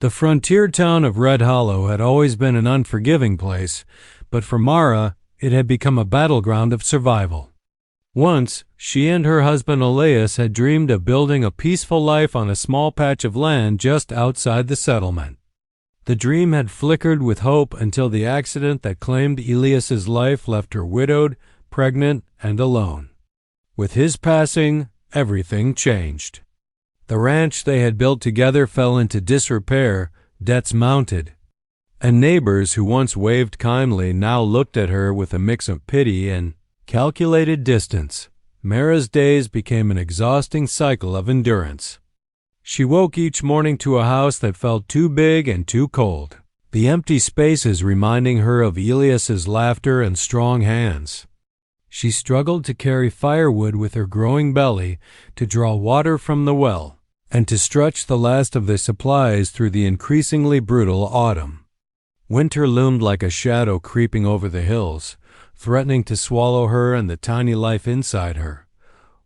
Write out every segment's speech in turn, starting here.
The frontier town of Red Hollow had always been an unforgiving place, but for Mara, it had become a battleground of survival. Once, she and her husband Elias had dreamed of building a peaceful life on a small patch of land just outside the settlement. The dream had flickered with hope until the accident that claimed Elias's life left her widowed, pregnant, and alone. With his passing, everything changed. The ranch they had built together fell into disrepair, debts mounted, and neighbors who once waved kindly now looked at her with a mix of pity and calculated distance. Mara's days became an exhausting cycle of endurance. She woke each morning to a house that felt too big and too cold, the empty spaces reminding her of Elias's laughter and strong hands. She struggled to carry firewood with her growing belly, to draw water from the well, and to stretch the last of their supplies through the increasingly brutal autumn. Winter loomed like a shadow creeping over the hills, threatening to swallow her and the tiny life inside her.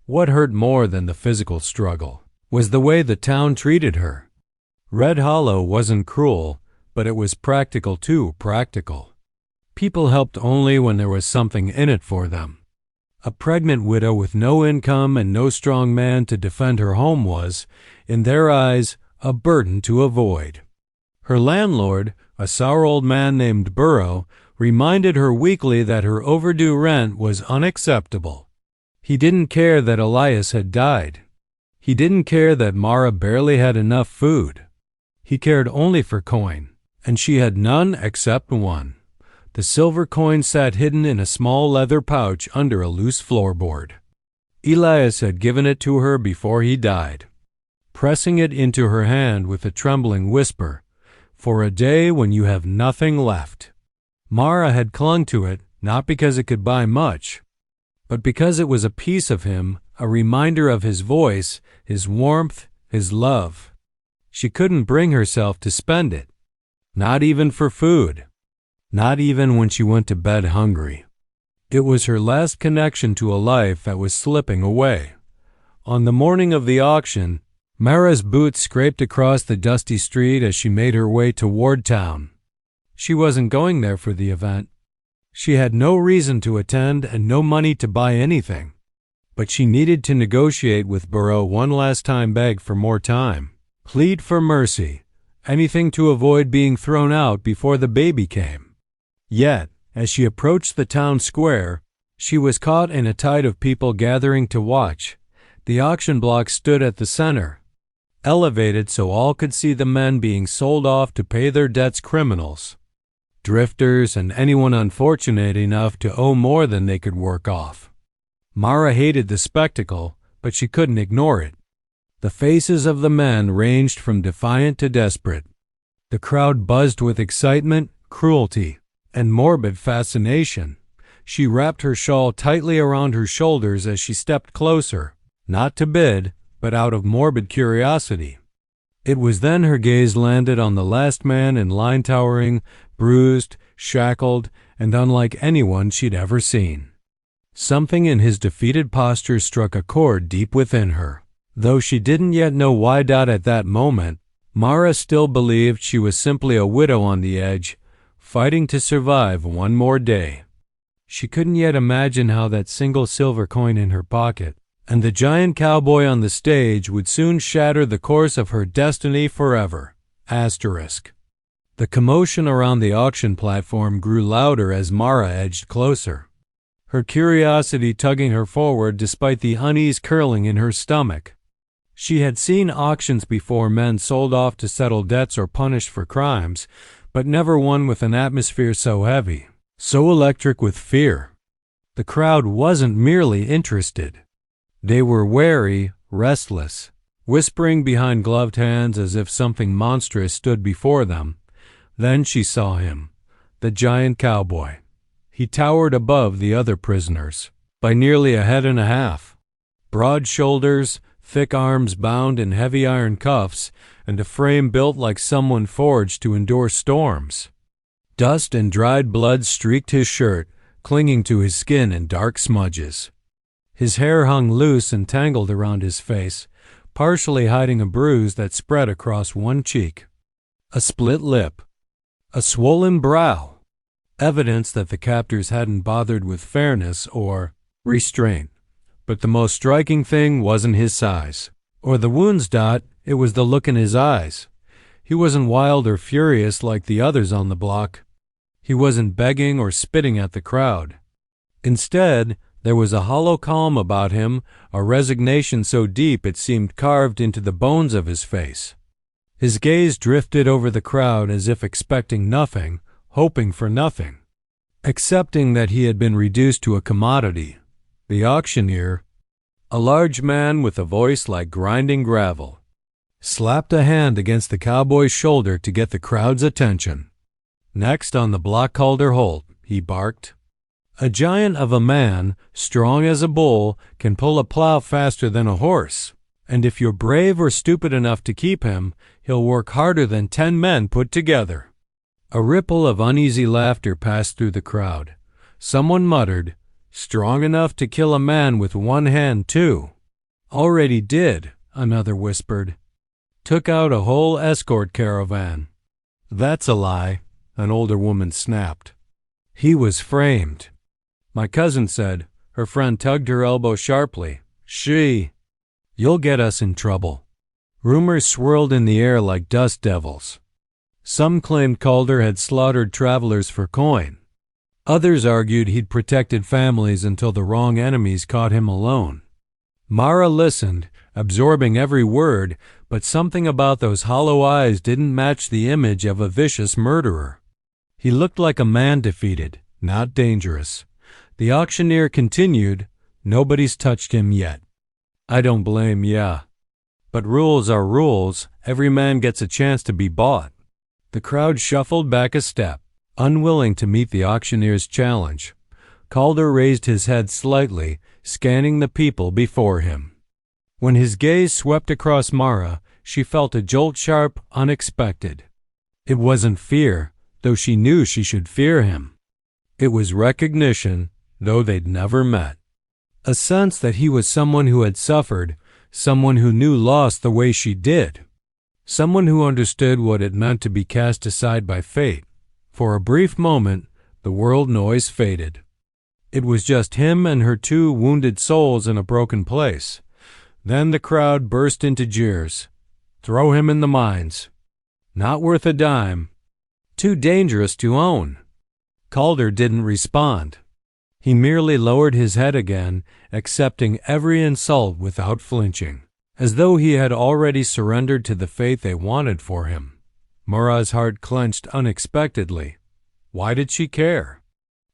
What hurt more than the physical struggle was the way the town treated her. Red Hollow wasn't cruel, but it was practical too practical. People helped only when there was something in it for them. A pregnant widow with no income and no strong man to defend her home was, in their eyes, a burden to avoid. Her landlord, a sour old man named Burrow, reminded her weekly that her overdue rent was unacceptable. He didn't care that Elias had died. He didn't care that Mara barely had enough food. He cared only for coin, and she had none except one. The silver coin sat hidden in a small leather pouch under a loose floorboard. Elias had given it to her before he died, pressing it into her hand with a trembling whisper, "For a day when you have nothing left." Mara had clung to it, not because it could buy much, but because it was a piece of him, a reminder of his voice, his warmth, his love. She couldn't bring herself to spend it, not even for food. Not even when she went to bed hungry. It was her last connection to a life that was slipping away. On the morning of the auction, Mara's boots scraped across the dusty street as she made her way toward town. She wasn't going there for the event. She had no reason to attend and no money to buy anything. But she needed to negotiate with Burrow one last time, beg for more time, plead for mercy, anything to avoid being thrown out before the baby came. Yet, as she approached the town square, she was caught in a tide of people gathering to watch. The auction block stood at the center, elevated so all could see the men being sold off to pay their debts. Criminals, drifters, and anyone unfortunate enough to owe more than they could work off. Mara hated the spectacle, but she couldn't ignore it. The faces of the men ranged from defiant to desperate. The crowd buzzed with excitement, cruelty, and morbid fascination. She wrapped her shawl tightly around her shoulders as she stepped closer, not to bid, but out of morbid curiosity. It was then her gaze landed on the last man in line, towering, bruised, shackled, and unlike anyone she'd ever seen. Something in his defeated posture struck a chord deep within her. Though she didn't yet know why. At that moment, Mara still believed she was simply a widow on the edge, fighting to survive one more day. She couldn't yet imagine how that single silver coin in her pocket and the giant cowboy on the stage would soon shatter the course of her destiny forever. Asterisk. The commotion around the auction platform grew louder as Mara edged closer, her curiosity tugging her forward despite the unease curling in her stomach. She had seen auctions before, men sold off to settle debts or punished for crimes, but never one with an atmosphere so heavy, so electric with fear. The crowd wasn't merely interested. They were wary, restless, whispering behind gloved hands as if something monstrous stood before them. Then she saw him, the giant cowboy. He towered above the other prisoners by nearly a head and a half. Broad shoulders, thick arms bound in heavy iron cuffs, and a frame built like someone forged to endure storms. Dust and dried blood streaked his shirt, clinging to his skin in dark smudges. His hair hung loose and tangled around his face, partially hiding a bruise that spread across one cheek. a split lip, a swollen brow, evidence that the captors hadn't bothered with fairness or restraint. But the most striking thing wasn't his size or the wounds. It was the look in his eyes. He wasn't wild or furious like the others on the block. He wasn't begging or spitting at the crowd. Instead, there was a hollow calm about him, a resignation so deep it seemed carved into the bones of his face. His gaze drifted over the crowd as if expecting nothing, hoping for nothing, accepting that he had been reduced to a commodity. The auctioneer, a large man with a voice like grinding gravel, slapped a hand against the cowboy's shoulder to get the crowd's attention. "Next on the block, Calder Holt," he barked. A giant of a man, strong as a bull, can pull a plow faster than a horse, and if you're brave or stupid enough to keep him, he'll work harder than 10 men put together. A ripple of uneasy laughter passed through the crowd. Someone muttered, "Strong enough to kill a man with one hand, too." "Already did," another whispered. "Took out a whole escort caravan." "That's a lie," an older woman snapped. "He was framed." My cousin said. Her friend tugged her elbow sharply. "You'll get us in trouble." Rumors swirled in the air like dust devils. Some claimed Calder had slaughtered travelers for coin. Others argued he'd protected families until the wrong enemies caught him alone. Mara listened, absorbing every word, but something about those hollow eyes didn't match the image of a vicious murderer. He looked like a man defeated, not dangerous. The auctioneer continued, "Nobody's touched him yet." "I don't blame ya. But rules are rules. Every man gets a chance to be bought." The crowd shuffled back a step, unwilling to meet the auctioneer's challenge. Calder raised his head slightly, scanning the people before him. When his gaze swept across Mara, she felt a jolt sharp, unexpected. It wasn't fear, though she knew she should fear him. It was recognition, though they'd never met. A sense that he was someone who had suffered, someone who knew loss the way she did, someone who understood what it meant to be cast aside by fate. For a brief moment, the world noise faded. It was just him and her 2 wounded souls in a broken place. Then the crowd burst into jeers. "Throw him in the mines." "Not worth a dime." "Too dangerous to own." Calder didn't respond. He merely lowered his head again, accepting every insult without flinching, as though he had already surrendered to the fate they wanted for him. Mara's heart clenched unexpectedly. Why did she care?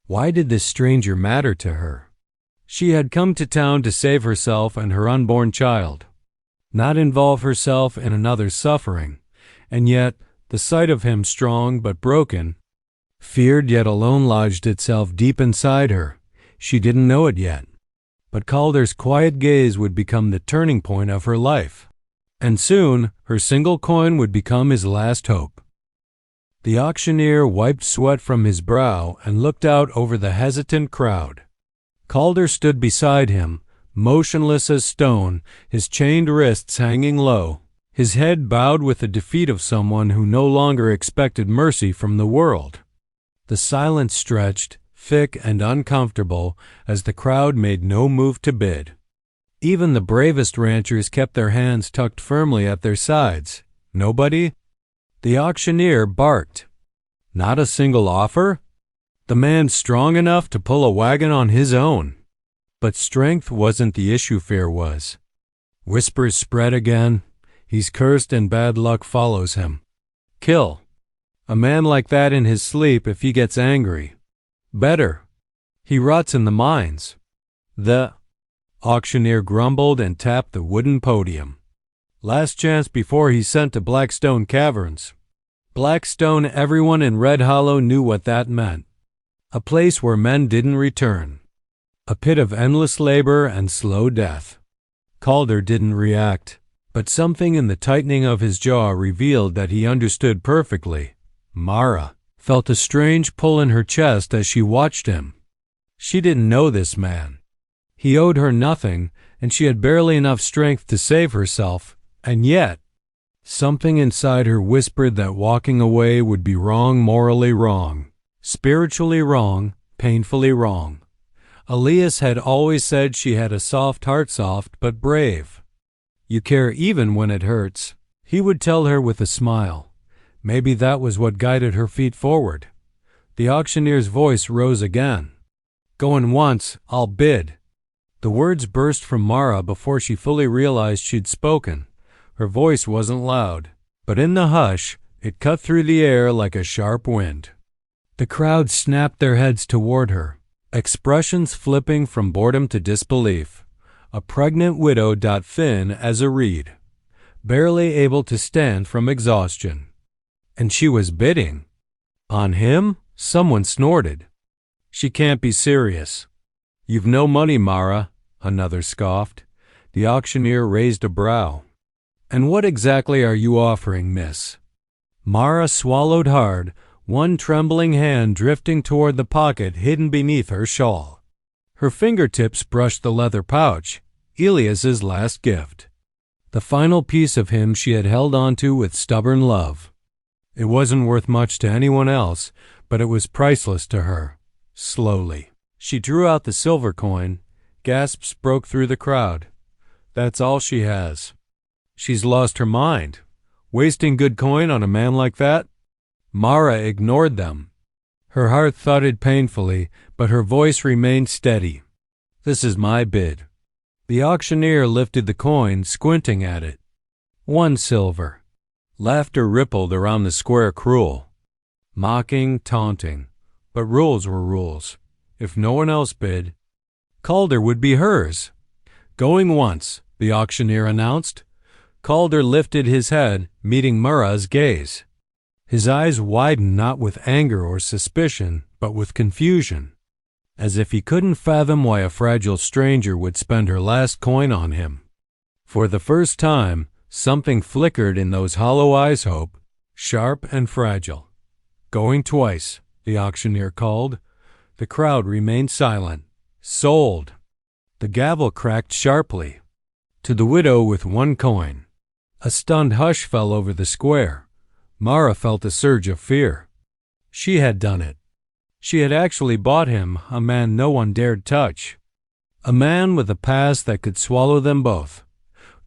Why did this stranger matter to her? She had come to town to save herself and her unborn child, not involve herself in another's suffering, and yet the sight of him strong but broken, feared yet alone, lodged itself deep inside her. She didn't know it yet, but Calder's quiet gaze would become the turning point of her life, and soon her single coin would become his last hope. The auctioneer wiped sweat from his brow and looked out over the hesitant crowd. Calder stood beside him, motionless as stone, his chained wrists hanging low, his head bowed with the defeat of someone who no longer expected mercy from the world. The silence stretched, thick and uncomfortable, as the crowd made no move to bid. Even the bravest ranchers kept their hands tucked firmly at their sides. Nobody? The auctioneer barked. Not a single offer? The man strong enough to pull a wagon on his own. But strength wasn't the issue, fear was. Whispers spread again. He's cursed and bad luck follows him. Kill. A man like that in his sleep if he gets angry. Better. He rots in the mines. The auctioneer grumbled and tapped the wooden podium. Last chance before he's sent to Blackstone Caverns. Blackstone, everyone in Red Hollow knew what that meant. A place where men didn't return. A pit of endless labor and slow death. Calder didn't react, but something in the tightening of his jaw revealed that he understood perfectly. Mara felt a strange pull in her chest as she watched him. She didn't know this man. He owed her nothing, and she had barely enough strength to save herself, and yet Something inside her whispered that walking away would be wrong, morally wrong, spiritually wrong, painfully wrong. Elias had always said she had a soft heart, soft but brave. You care even when it hurts, he would tell her with a smile. Maybe that was what guided her feet forward. The auctioneer's voice rose again. Going once, I'll bid. The words burst from Mara before she fully realized she'd spoken. Her voice wasn't loud, but in the hush, it cut through the air like a sharp wind. The crowd snapped their heads toward her, expressions flipping from boredom to disbelief. A pregnant widow, thin as a reed, barely able to stand from exhaustion. And she was bidding. On him? Someone snorted. She can't be serious. You've no money, Mara, another scoffed. The auctioneer raised a brow. And what exactly are you offering, miss? Mara swallowed hard, one trembling hand drifting toward the pocket hidden beneath her shawl. Her fingertips brushed the leather pouch, Elias's last gift. The final piece of him she had held onto with stubborn love. It wasn't worth much to anyone else, but it was priceless to her. Slowly, she drew out the silver coin. Gasps broke through the crowd. That's all she has. She's lost her mind. Wasting good coin on a man like that? Mara ignored them. Her heart thudded painfully, but her voice remained steady. This is my bid. The auctioneer lifted the coin, squinting at it. 1 silver. Laughter rippled around the square cruel. Mocking, taunting. But rules were rules. If no one else bid, Calder would be hers. Going once, the auctioneer announced. Calder lifted his head, meeting Mara's gaze. His eyes widened not with anger or suspicion, but with confusion, as if he couldn't fathom why a fragile stranger would spend her last coin on him. For the first time, something flickered in those hollow eyes, hope, sharp and fragile. Going twice, the auctioneer called. The crowd remained silent. Sold. The gavel cracked sharply. To the widow with 1 coin. A stunned hush fell over the square. Mara felt a surge of fear. She had done it. She had actually bought him, a man no one dared touch. A man with a past that could swallow them both.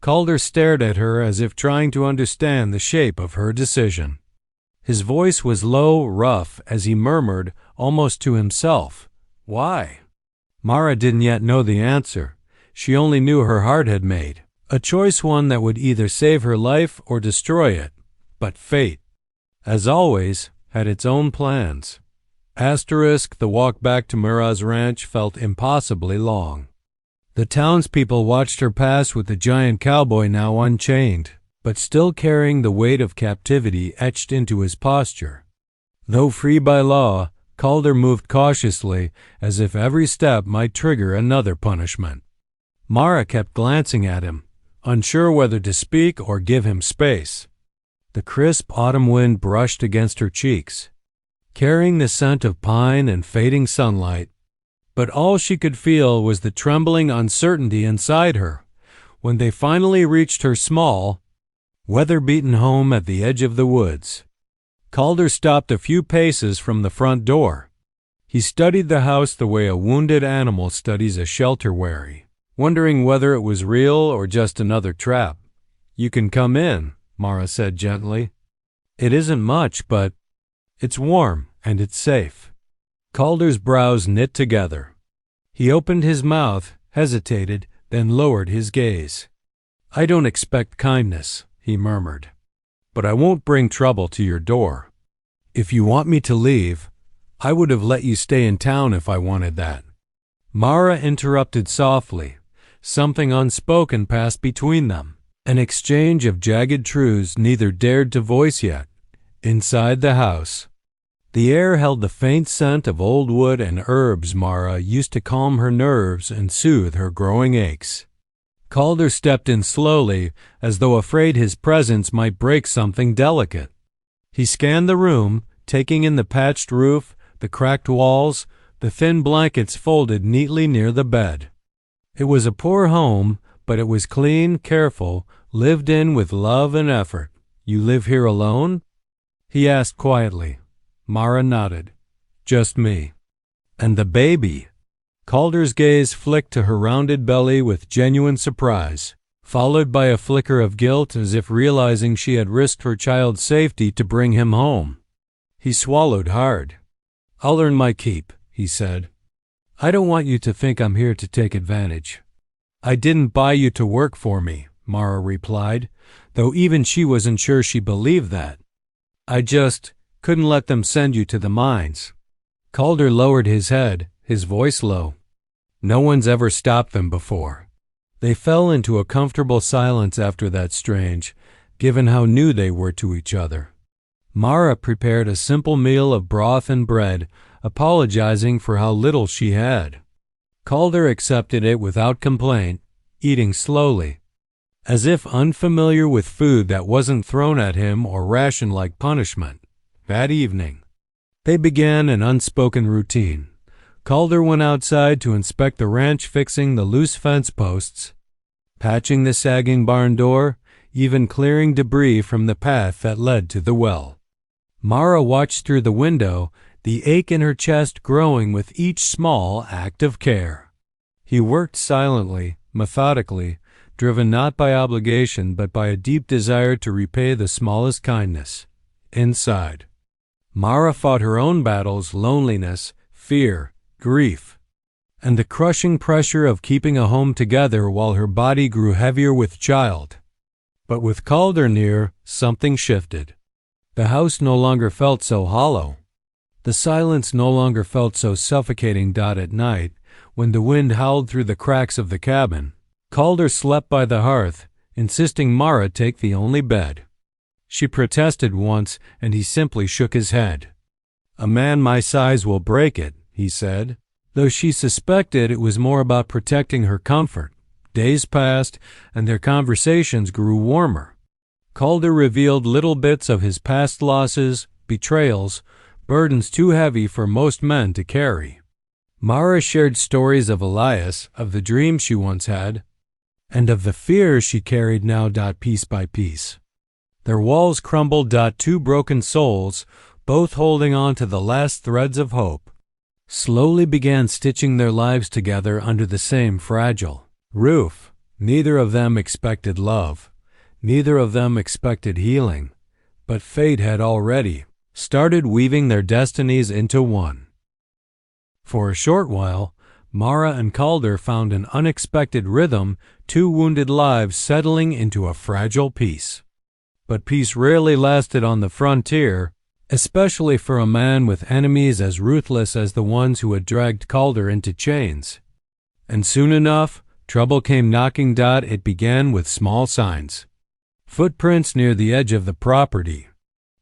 Calder stared at her as if trying to understand the shape of her decision. His voice was low, rough, as he murmured, almost to himself, Why? Mara didn't yet know the answer. She only knew her heart had made. A choice, one that would either save her life or destroy it. But fate, as always, had its own plans. The walk back to Mara's ranch felt impossibly long. The townspeople watched her pass with the giant cowboy now unchained, but still carrying the weight of captivity etched into his posture. Though free by law, Calder moved cautiously, as if every step might trigger another punishment. Mara kept glancing at him, unsure whether to speak or give him space. The crisp autumn wind brushed against her cheeks, carrying the scent of pine and fading sunlight. But all she could feel was the trembling uncertainty inside her. When they finally reached her small, weather-beaten home at the edge of the woods, Calder stopped a few paces from the front door. He studied the house the way a wounded animal studies a shelter wary, wondering whether it was real or just another trap. You can come in, Mara said gently. It isn't much, but it's warm and it's safe. Calder's brows knit together. He opened his mouth, hesitated, then lowered his gaze. I don't expect kindness, he murmured, but I won't bring trouble to your door. If you want me to leave, I would have let you stay in town if I wanted that. Mara interrupted softly. Something unspoken passed between them, an exchange of jagged truths neither dared to voice yet. Inside the house, the air held the faint scent of old wood and herbs Mara used to calm her nerves and soothe her growing aches. Calder stepped in slowly, as though afraid his presence might break something delicate. He scanned the room, taking in the patched roof, the cracked walls, the thin blankets folded neatly near the bed. It was a poor home, but it was clean, careful, lived in with love and effort. You live here alone?" he asked quietly. Mara nodded. "Just me." "And the baby?" Calder's gaze flicked to her rounded belly with genuine surprise, followed by a flicker of guilt as if realizing she had risked her child's safety to bring him home. He swallowed hard. "I'll earn my keep," he said. "I don't want you to think I'm here to take advantage." "I didn't buy you to work for me," Mara replied, though even she wasn't sure she believed that. "I just couldn't let them send you to the mines." Calder lowered his head, his voice low. "No one's ever stopped them before." They fell into a comfortable silence after that strange, given how new they were to each other. Mara prepared a simple meal of broth and bread, apologizing for how little she had. Calder accepted it without complaint, eating slowly, as if unfamiliar with food that wasn't thrown at him or rationed like punishment. That evening, they began an unspoken routine. Calder went outside to inspect the ranch, fixing the loose fence posts, patching the sagging barn door, even clearing debris from the path that led to the well. Mara watched through the window, the ache in her chest growing with each small act of care. He worked silently, methodically, driven not by obligation but by a deep desire to repay the smallest kindness. Inside, Mara fought her own battles: loneliness, fear, grief, and the crushing pressure of keeping a home together while her body grew heavier with child. But with Calder near, something shifted. The house no longer felt so hollow. The silence no longer felt so suffocating. At night, when the wind howled through the cracks of the cabin, Calder slept by the hearth, insisting Mara take the only bed. She protested once, and he simply shook his head. "A man my size will break it," he said, though she suspected it was more about protecting her comfort. Days passed, and their conversations grew warmer. Calder revealed little bits of his past losses, betrayals, burdens too heavy for most men to carry. Mara shared stories of Elias, of the dreams she once had, and of the fears she carried now. Piece by piece, their walls crumbled. Two broken souls, both holding on to the last threads of hope, slowly began stitching their lives together under the same fragile roof. Neither of them expected love. Neither of them expected healing. But fate had already started weaving their destinies into one. For a short while, Mara and Calder found an unexpected rhythm, two wounded lives settling into a fragile peace. But peace rarely lasted on the frontier, especially for a man with enemies as ruthless as the ones who had dragged Calder into chains. And soon enough, trouble came knocking. It began with small signs. Footprints near the edge of the property.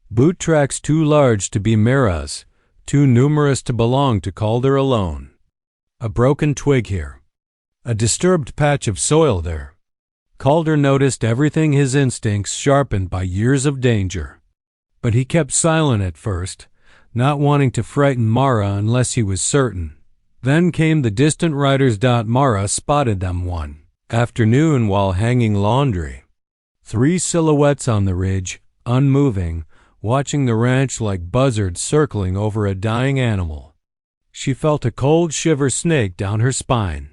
Boot tracks too large to be Mara's, too numerous to belong to Calder alone. A broken twig here. A disturbed patch of soil there. Calder noticed everything, his instincts sharpened by years of danger. But he kept silent at first, not wanting to frighten Mara unless he was certain. Then came the distant riders. Mara spotted them one afternoon while hanging laundry. 3 silhouettes on the ridge, unmoving, watching the ranch like buzzards circling over a dying animal. She felt a cold shiver snake down her spine.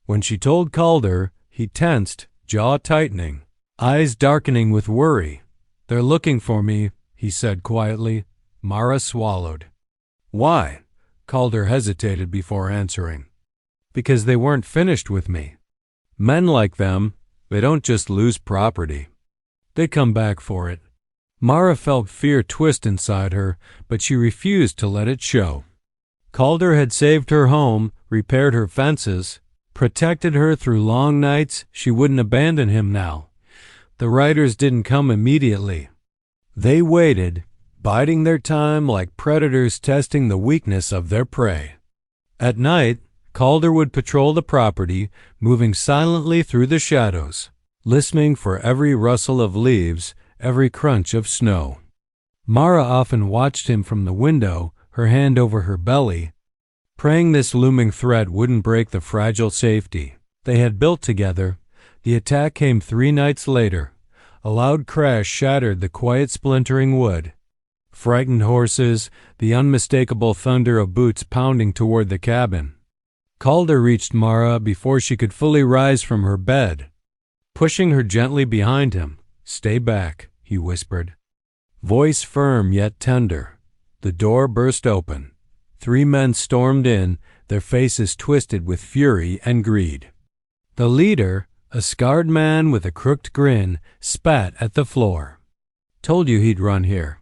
When she told Calder, he tensed, jaw tightening, eyes darkening with worry. "They're looking for me," he said quietly. Mara swallowed. "Why?" Calder hesitated before answering. "Because they weren't finished with me. Men like them, they don't just lose property. They come back for it." Mara felt fear twist inside her, but she refused to let it show. Calder had saved her home, repaired her fences, protected her through long nights. She wouldn't abandon him now. The riders didn't come immediately. They waited, biding their time like predators testing the weakness of their prey. At night, Calder would patrol the property, moving silently through the shadows, listening for every rustle of leaves, every crunch of snow. Mara often watched him from the window, her hand over her belly, praying this looming threat wouldn't break the fragile safety they had built together. The attack came 3 nights later. A loud crash shattered the quiet splintering wood. Frightened horses, the unmistakable thunder of boots pounding toward the cabin. Calder reached Mara before she could fully rise from her bed. Pushing her gently behind him, "Stay back," he whispered. Voice firm yet tender. The door burst open. 3 men stormed in, their faces twisted with fury and greed. The leader, a scarred man with a crooked grin, spat at the floor. "Told you he'd run here."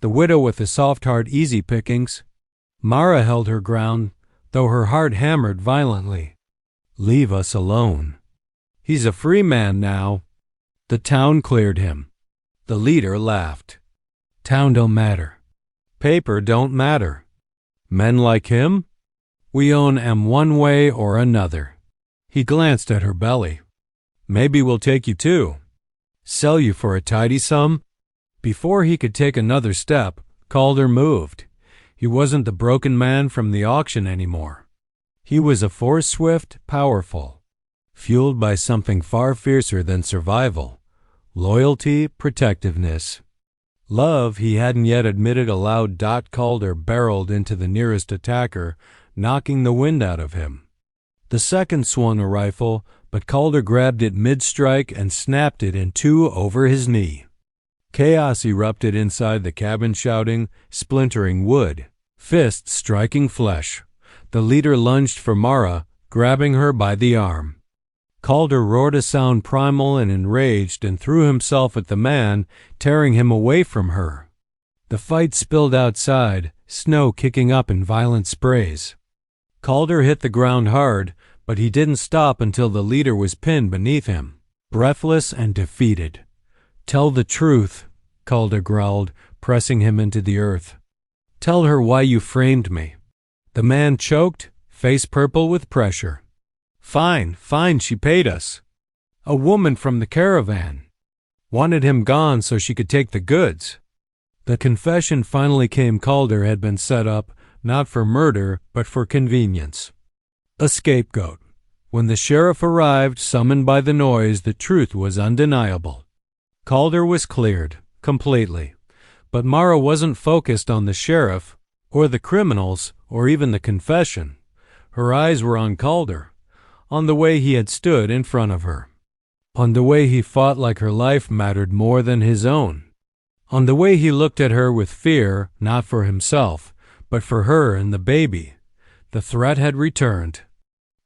The widow with the soft heart easy pickings. Mara held her ground, though her heart hammered violently. "Leave us alone. He's a free man now." The town cleared him. The leader laughed. "Town don't matter. Paper don't matter. Men like him? We own 'em one way or another." He glanced at her belly. "Maybe we'll take you too. Sell you for a tidy sum." Before he could take another step, Calder moved. He wasn't the broken man from the auction anymore. He was a force swift, powerful, fueled by something far fiercer than survival. Loyalty, protectiveness. Love he hadn't yet admitted aloud. Calder barreled into the nearest attacker, knocking the wind out of him. The second swung a rifle, but Calder grabbed it mid-strike and snapped it in two over his knee. Chaos erupted inside the cabin, shouting, splintering wood, fists striking flesh. The leader lunged for Mara, grabbing her by the arm. Calder roared a sound primal and enraged and threw himself at the man, tearing him away from her. The fight spilled outside, snow kicking up in violent sprays. Calder hit the ground hard, but he didn't stop until the leader was pinned beneath him, breathless and defeated. "Tell the truth," Calder growled, pressing him into the earth. "Tell her why you framed me." The man choked, face purple with pressure. Fine, she paid us. A woman from the caravan. Wanted him gone so she could take the goods." The confession finally came. Calder had been set up, not for murder, but for convenience. A scapegoat. When the sheriff arrived, summoned by the noise, the truth was undeniable. Calder was cleared, completely. But Mara wasn't focused on the sheriff, or the criminals, or even the confession. Her eyes were on Calder, on the way he had stood in front of her, on the way he fought like her life mattered more than his own, on the way he looked at her with fear, not for himself, but for her and the baby. The threat had returned,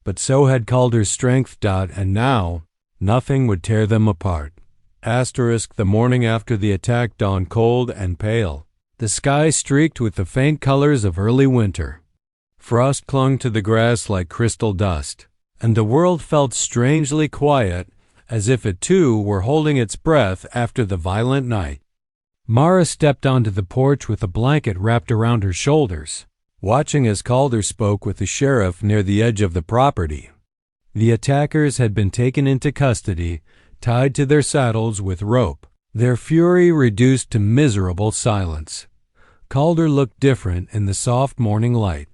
but so had Calder's strength. And now, nothing would tear them apart. The morning after the attack dawned cold and pale, the sky streaked with the faint colors of early winter. Frost clung to the grass like crystal dust, and the world felt strangely quiet, as if it too were holding its breath after the violent night. Mara stepped onto the porch with a blanket wrapped around her shoulders, watching as Calder spoke with the sheriff near the edge of the property. The attackers had been taken into custody, tied to their saddles with rope, their fury reduced to miserable silence. Calder looked different in the soft morning light.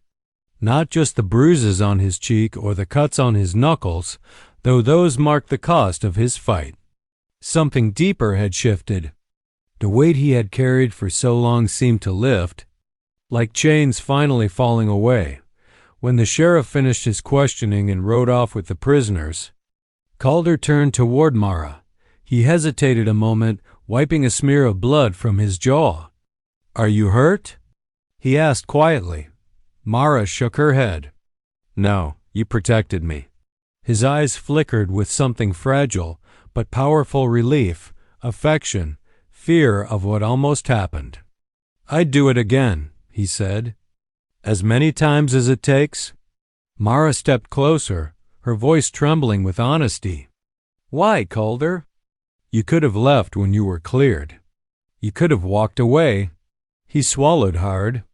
Not just the bruises on his cheek or the cuts on his knuckles, though those marked the cost of his fight. Something deeper had shifted. The weight he had carried for so long seemed to lift, like chains finally falling away. When the sheriff finished his questioning and rode off with the prisoners, Calder turned toward Mara. He hesitated a moment, wiping a smear of blood from his jaw. "Are you hurt?" he asked quietly. Mara shook her head. "No, you protected me." His eyes flickered with something fragile but powerful: relief, affection, fear of what almost happened. "I'd do it again," he said. "As many times as it takes." Mara stepped closer, her voice trembling with honesty. "Why, Calder? You could have left when you were cleared. You could have walked away." He swallowed hard.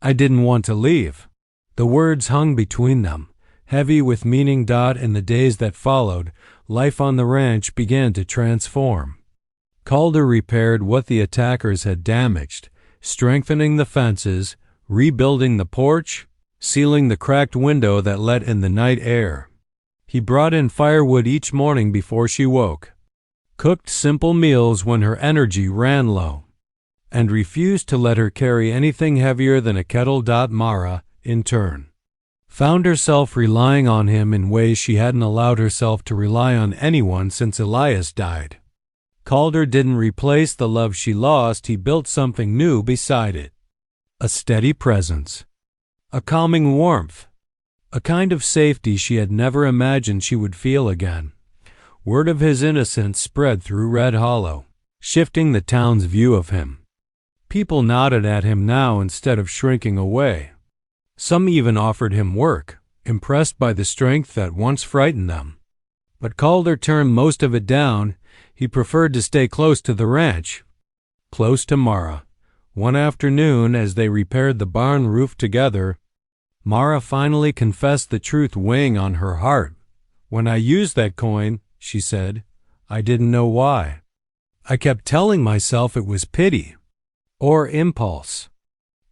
"I didn't want to leave." The words hung between them, heavy with meaning. In the days that followed, life on the ranch began to transform. Calder repaired what the attackers had damaged, strengthening the fences, rebuilding the porch, sealing the cracked window that let in the night air. He brought in firewood each morning before she woke. cooked simple meals when her energy ran low, and refused to let her carry anything heavier than a kettle. Mara, in turn, found herself relying on him in ways she hadn't allowed herself to rely on anyone since Elias died. Calder didn't replace the love she lost, he built something new beside it. A steady presence, a calming warmth, a kind of safety she had never imagined she would feel again. Word of his innocence spread through Red Hollow, shifting the town's view of him. People nodded at him now instead of shrinking away. Some even offered him work, impressed by the strength that once frightened them. But Calder turned most of it down. He preferred to stay close to the ranch, close to Mara. One afternoon, as they repaired the barn roof together, Mara finally confessed the truth weighing on her heart. "When I used that coin," she said, "I didn't know why. I kept telling myself it was pity, or impulse,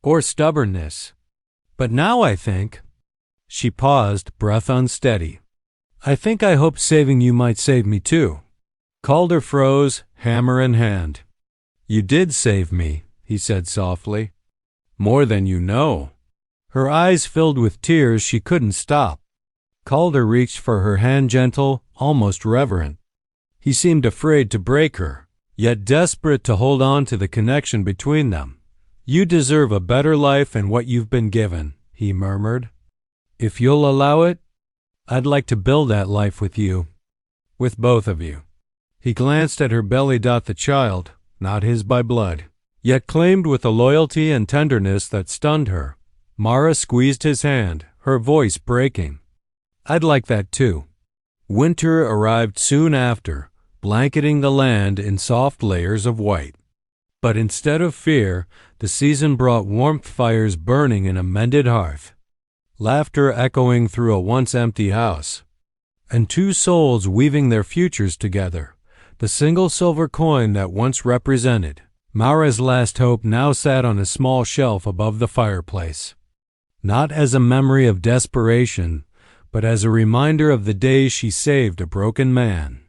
or stubbornness. But now I think—" She paused, breath unsteady. "I think I hoped saving you might save me too." Calder froze, hammer in hand. "You did save me," he said softly. "More than you know." Her eyes filled with tears she couldn't stop. Calder reached for her hand, gentle, almost reverent. He seemed afraid to break her, yet desperate to hold on to the connection between them. "You deserve a better life than what you've been given," he murmured. "If you'll allow it, I'd like to build that life with you, with both of you." He glanced at her belly. The child, not his by blood, yet claimed with a loyalty and tenderness that stunned her. Mara squeezed his hand, her voice breaking. "I'd like that too." Winter arrived soon after, blanketing the land in soft layers of white. But instead of fear, the season brought warmth, fires burning in a mended hearth, laughter echoing through a once empty house, and two souls weaving their futures together. The single silver coin that once represented Mara's last hope now sat on a small shelf above the fireplace, not as a memory of desperation, but as a reminder of the day she saved a broken man,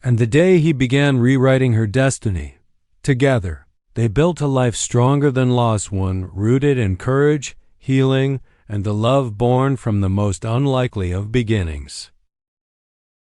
and the day he began rewriting her destiny. Together, they built a life stronger than lost, one rooted in courage, healing, and the love born from the most unlikely of beginnings.